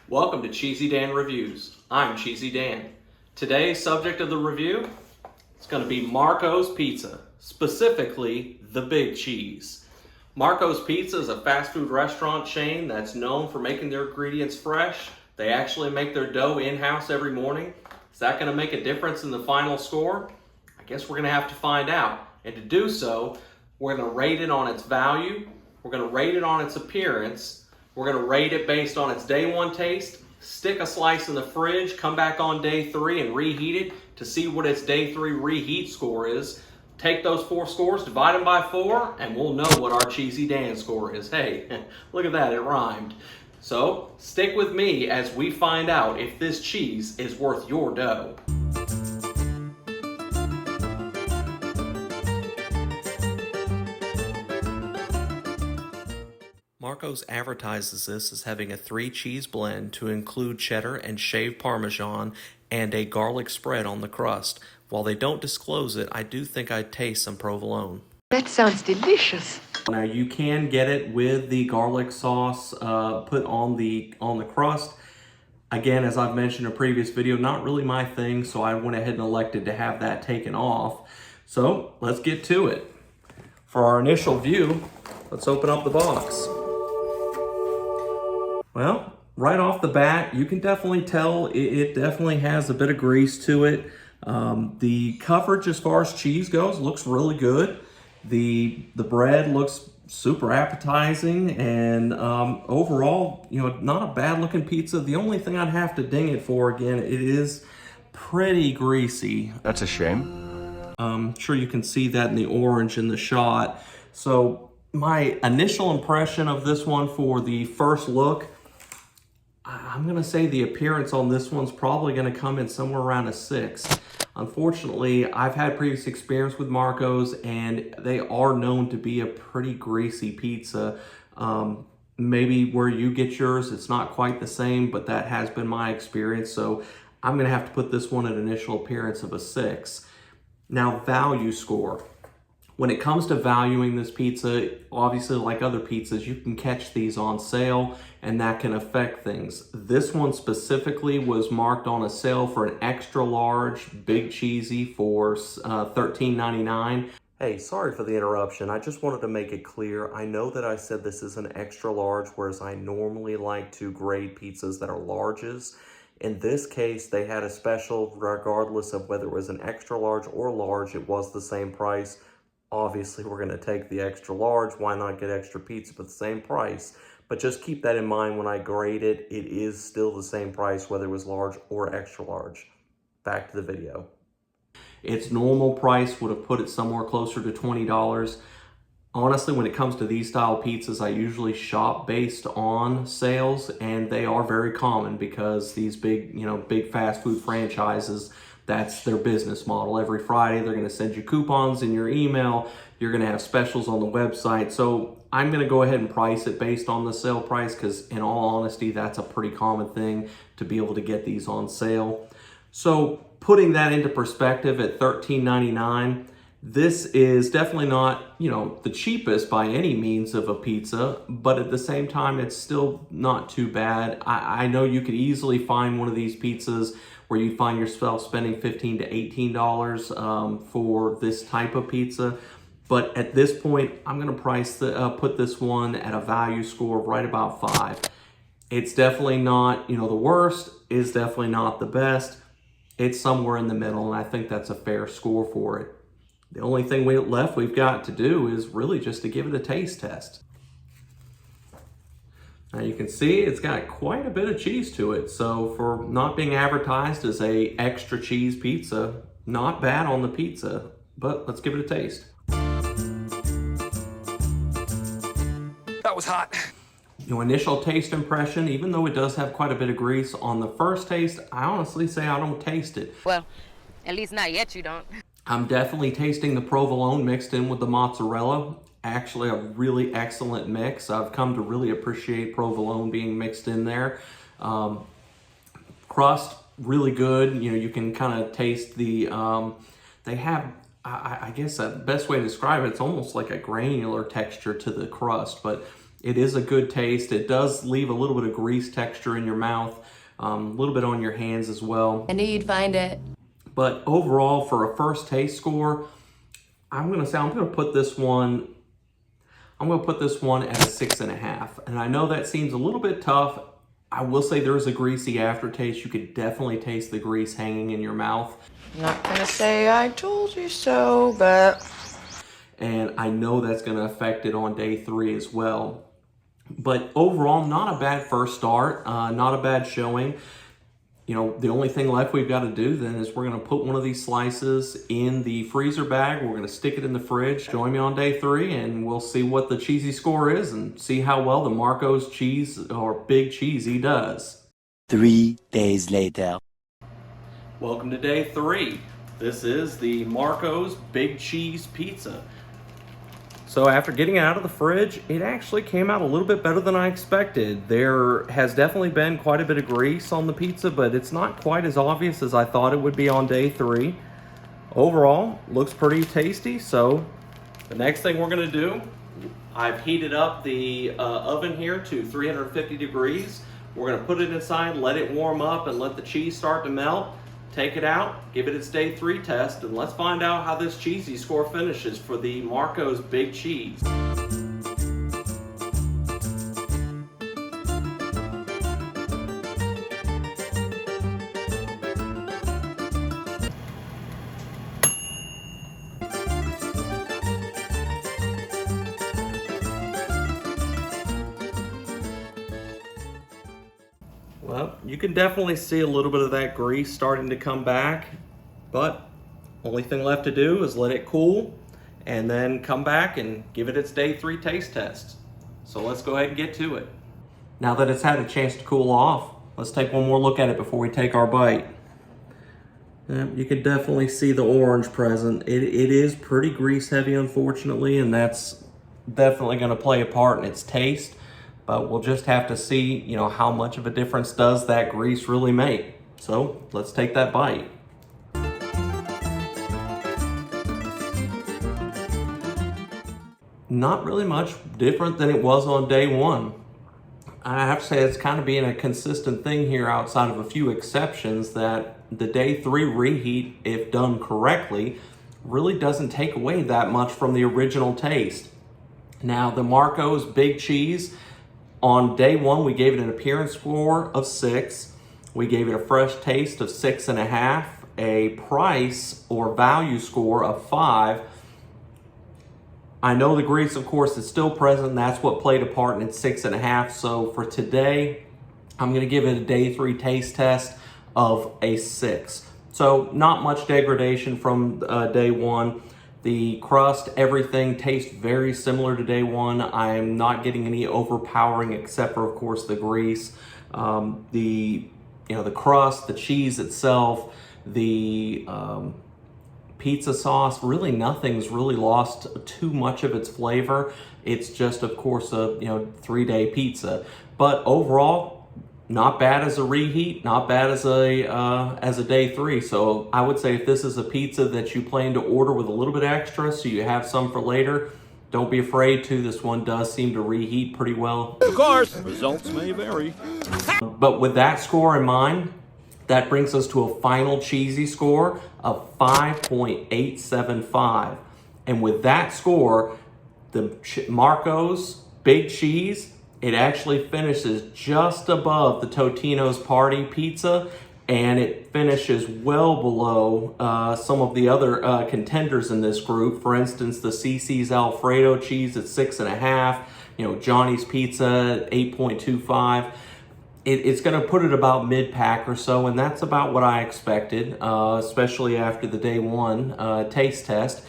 Welcome to Cheesy Dan Reviews. I'm Cheesy Dan. Today's subject of the review is going to be Marco's Pizza, specifically the Big Cheese. Marco's Pizza is a fast food restaurant chain that's known for making their ingredients fresh. They actually make their dough in-house every morning. Is that going to make a difference in the final score? I guess we're going to have to find out. And to do so, we're going to rate it on its value. We're going to rate it on its appearance. We're going to rate it based on its day one taste, stick a slice in the fridge, come back on day 3 and reheat it to see what its day 3 reheat score is. Take those 4 scores, divide them by 4, and we'll know what our Cheesy Dan score is. Hey, look at that, it rhymed. So stick with me as we find out if this cheese is worth your dough. Marco's advertises this as having a 3-cheese blend to include cheddar and shaved Parmesan and a garlic spread on the crust. While they don't disclose it, I do think I'd taste some provolone. That sounds delicious. Now you can get it with the garlic sauce put on the crust. Again, as I've mentioned in a previous video, not really my thing, so I went ahead and elected to have that taken off. So let's get to it. For our initial view, let's open up the box. Well, right off the bat, you can definitely tell it definitely has a bit of grease to it. The coverage as far as cheese goes looks really good. The bread looks super appetizing, and overall, not a bad looking pizza. The only thing I'd have to ding it for, again, it is pretty greasy. That's a shame. I'm sure you can see that in the orange in the shot. So my initial impression of this one for the first look, I'm gonna say the appearance on this one's probably gonna come in somewhere around a 6. Unfortunately, I've had previous experience with Marco's and they are known to be a pretty greasy pizza. Maybe where you get yours, it's not quite the same, but that has been my experience. So I'm gonna have to put this one an initial appearance of a 6. Now, value score. When it comes to valuing this pizza, obviously like other pizzas, you can catch these on sale and that can affect things. This one specifically was marked on a sale for an extra large, big cheesy for $13.99. Hey, sorry for the interruption. I just wanted to make it clear. I know that I said this is an extra large, whereas I normally like to grade pizzas that are larges. In this case, they had a special regardless of whether it was an extra large or large, it was the same price. Obviously, we're going to take the extra large. Why not get extra pizza for the same price? But just keep that in mind when I grade it. It is still the same price, whether it was large or extra large. Back to the video. Its normal price would have put it somewhere closer to $20. Honestly, when it comes to these style pizzas, I usually shop based on sales, and they are very common because these big fast food franchises, that's their business model. Every Friday, they're going to send you coupons in your email. You're going to have specials on the website. So I'm going to go ahead and price it based on the sale price because in all honesty, that's a pretty common thing to be able to get these on sale. So putting that into perspective at $13.99, this is definitely not, the cheapest by any means of a pizza, but at the same time, it's still not too bad. I know you could easily find one of these pizzas where you find yourself spending $15 to $18 for this type of pizza. But at this point, I'm gonna put this one at a value score right about 5. It's definitely not, the worst, is definitely not the best. It's somewhere in the middle, and I think that's a fair score for it. The only thing we've got to do is really just to give it a taste test. Now you can see it's got quite a bit of cheese to it. So for not being advertised as a extra cheese pizza, not bad on the pizza, but let's give it a taste. That was hot. Initial taste impression, even though it does have quite a bit of grease, on the first taste, I honestly say I don't taste it. Well, at least not yet you don't. I'm definitely tasting the provolone mixed in with the mozzarella. Actually a really excellent mix. I've come to really appreciate provolone being mixed in there. Crust, really good. You can kind of taste the, they have, I guess the best way to describe it, it's almost like a granular texture to the crust, but It is a good taste. It does leave a little bit of grease texture in your mouth, a little bit on your hands as well. I knew you'd find it. But overall, for a first taste score, I'm gonna put this one at a 6.5. And I know that seems a little bit tough. I will say there is a greasy aftertaste. You could definitely taste the grease hanging in your mouth. Not gonna say I told you so, but... And I know that's gonna affect it on day 3 as well. But overall, not a bad first start, not a bad showing. You know, the only thing left we've got to do then is we're going to put one of these slices in the freezer bag. We're going to stick it in the fridge. Join me on day 3 and we'll see what the cheesy score is and see how well the Marco's cheese or Big Cheesy does. 3 days later. Welcome to day 3. This is the Marco's Big Cheese Pizza. So after getting it out of the fridge, it actually came out a little bit better than I expected. There has definitely been quite a bit of grease on the pizza, but it's not quite as obvious as I thought it would be on day 3. Overall, looks pretty tasty. So the next thing we're gonna do, I've heated up the oven here to 350 degrees. We're gonna put it inside, let it warm up and let the cheese start to melt. Take it out, give it its day 3 test, and let's find out how this cheesy score finishes for the Marco's Big Cheese. Well, you can definitely see a little bit of that grease starting to come back, but only thing left to do is let it cool and then come back and give it its day 3 taste test. So let's go ahead and get to it. Now that it's had a chance to cool off, let's take one more look at it before we take our bite. You can definitely see the orange present. It is pretty grease heavy, unfortunately, and that's definitely going to play a part in its taste. But we'll just have to see, you know, how much of a difference does that grease really make. So let's take that bite. Not really much different than it was on day 1. I have to say it's kind of being a consistent thing here outside of a few exceptions that the day 3 reheat, if done correctly, really doesn't take away that much from the original taste. Now the Marco's Big Cheese, on day 1, we gave it an appearance score of 6. We gave it a fresh taste of 6.5, a price or value score of 5. I know the grease, of course, is still present, and that's what played a part in its 6.5. So for today, I'm going to give it a day 3 taste test of a 6. So not much degradation from day 1. The crust, everything tastes very similar to day 1. I'm not getting any overpowering except for, of course, the grease. The crust, the cheese itself, the pizza sauce, really nothing's really lost too much of its flavor. It's just, of course, a 3-day pizza. But overall, not bad as a reheat, not bad as a day 3. So I would say if this is a pizza that you plan to order with a little bit extra so you have some for later, don't be afraid to. This one does seem to reheat pretty well. Of course, results may vary. But with that score in mind, that brings us to a final cheesy score of 5.875. And with that score, the Marco's Big Cheese, it actually finishes just above the Totino's Party Pizza, and it finishes well below some of the other contenders in this group. For instance, the CC's Alfredo cheese at 6.5, Johnny's Pizza at 8.25. It's going to put it about mid-pack or so, and that's about what I expected, especially after the day 1 taste test.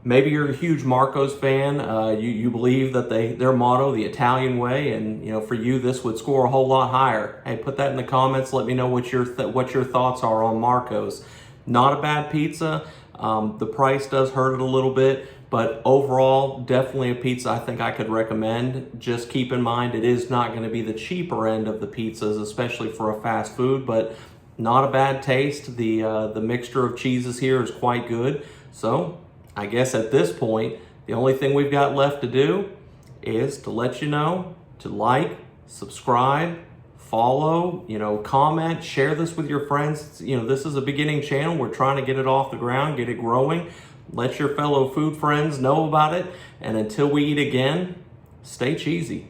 Maybe you're a huge Marco's fan. You believe that their motto, the Italian way, and for you this would score a whole lot higher. Hey, put that in the comments. Let me know what your thoughts are on Marco's. Not a bad pizza. The price does hurt it a little bit, but overall, definitely a pizza I think I could recommend. Just keep in mind it is not going to be the cheaper end of the pizzas, especially for a fast food, but not a bad taste. The mixture of cheeses here is quite good. So I guess at this point, the only thing we've got left to do is to let you know to like, subscribe, follow, comment, share this with your friends. This is a beginning channel. We're trying to get it off the ground, get it growing. Let your fellow food friends know about it. And until we eat again, stay cheesy.